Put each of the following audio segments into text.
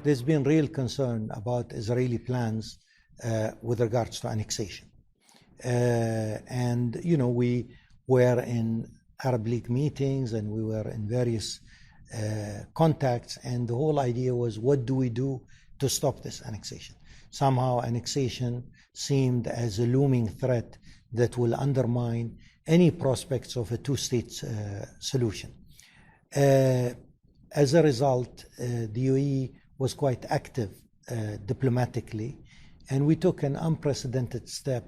there's been real concern about Israeli plans with regards to annexation. And, we were in Arab League meetings and we were in various contacts, and the whole idea was, what do we do to stop this annexation? Somehow annexation seemed as a looming threat that will undermine any prospects of a two-state solution. As a result, the UAE was quite active diplomatically, and we took an unprecedented step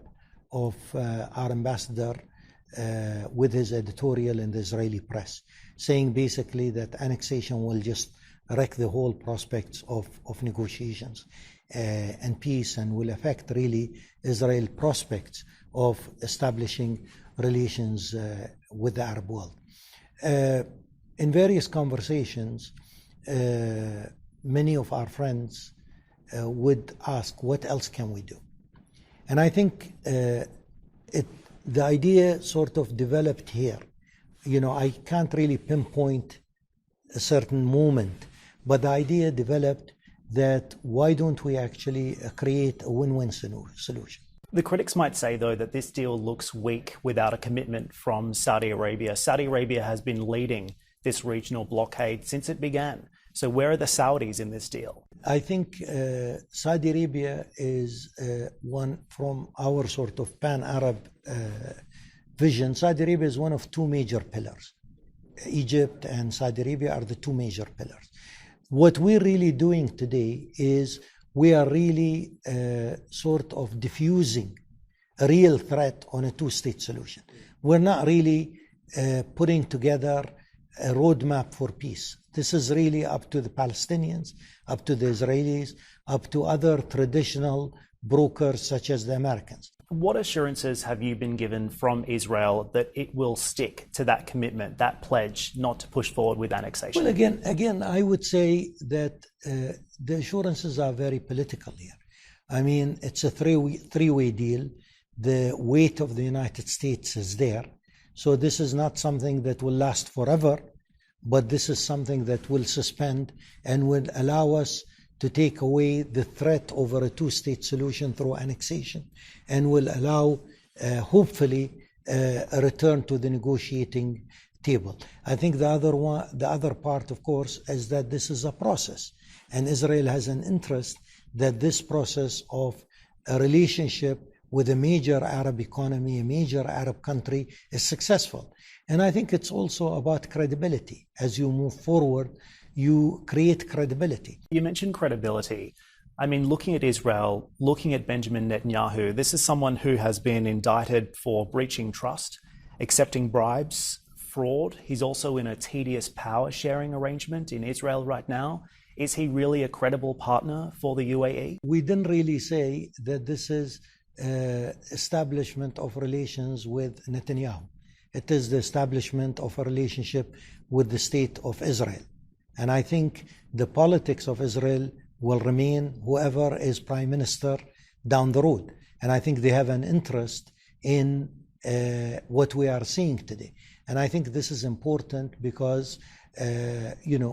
of our ambassador with his editorial in the Israeli press, saying basically that annexation will just wreck the whole prospects of negotiations and peace, and will affect really Israel's prospects of establishing relations with the Arab world. In various conversations, many of our friends would ask, what else can we do? And I think the idea sort of developed here. I can't really pinpoint a certain moment, but the idea developed that why don't we actually create a win-win solution? The critics might say, though, that this deal looks weak without a commitment from Saudi Arabia. Saudi Arabia has been leading this regional blockade since it began. So where are the Saudis in this deal? I think Saudi Arabia is one from our sort of pan-Arab vision. Saudi Arabia is one of two major pillars. Egypt and Saudi Arabia are the two major pillars. What we're really doing today is we are really sort of diffusing a real threat on a two-state solution. We're not really putting together a roadmap for peace. This is really up to the Palestinians, up to the Israelis, up to other traditional brokers such as the Americans. What assurances have you been given from Israel that it will stick to that commitment, that pledge not to push forward with annexation? Well, again, I would say that the assurances are very political here. I mean, it's a three-way deal. The weight of the United States is there. So this is not something that will last forever, but this is something that will suspend and will allow us to take away the threat over a two-state solution through annexation, and will allow, hopefully, a return to the negotiating table. I think the other part, of course, is that this is a process, and Israel has an interest that this process of a relationship with a major Arab economy, a major Arab country, is successful. And I think it's also about credibility. As you move forward, you create credibility. You mentioned credibility. I mean, looking at Israel, looking at Benjamin Netanyahu, this is someone who has been indicted for breaching trust, accepting bribes, fraud. He's also in a tedious power sharing arrangement in Israel right now. Is he really a credible partner for the UAE? We didn't really say that this is establishment of relations with Netanyahu. It is the establishment of a relationship with the state of Israel. And I think the politics of Israel will remain whoever is prime minister down the road. And I think they have an interest in what we are seeing today. And I think this is important because,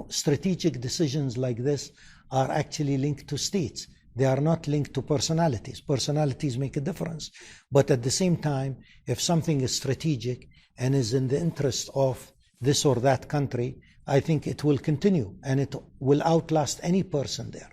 strategic decisions like this are actually linked to states. They are not linked to personalities. Personalities make a difference. But at the same time, if something is strategic and is in the interest of this or that country, I think it will continue and it will outlast any person there.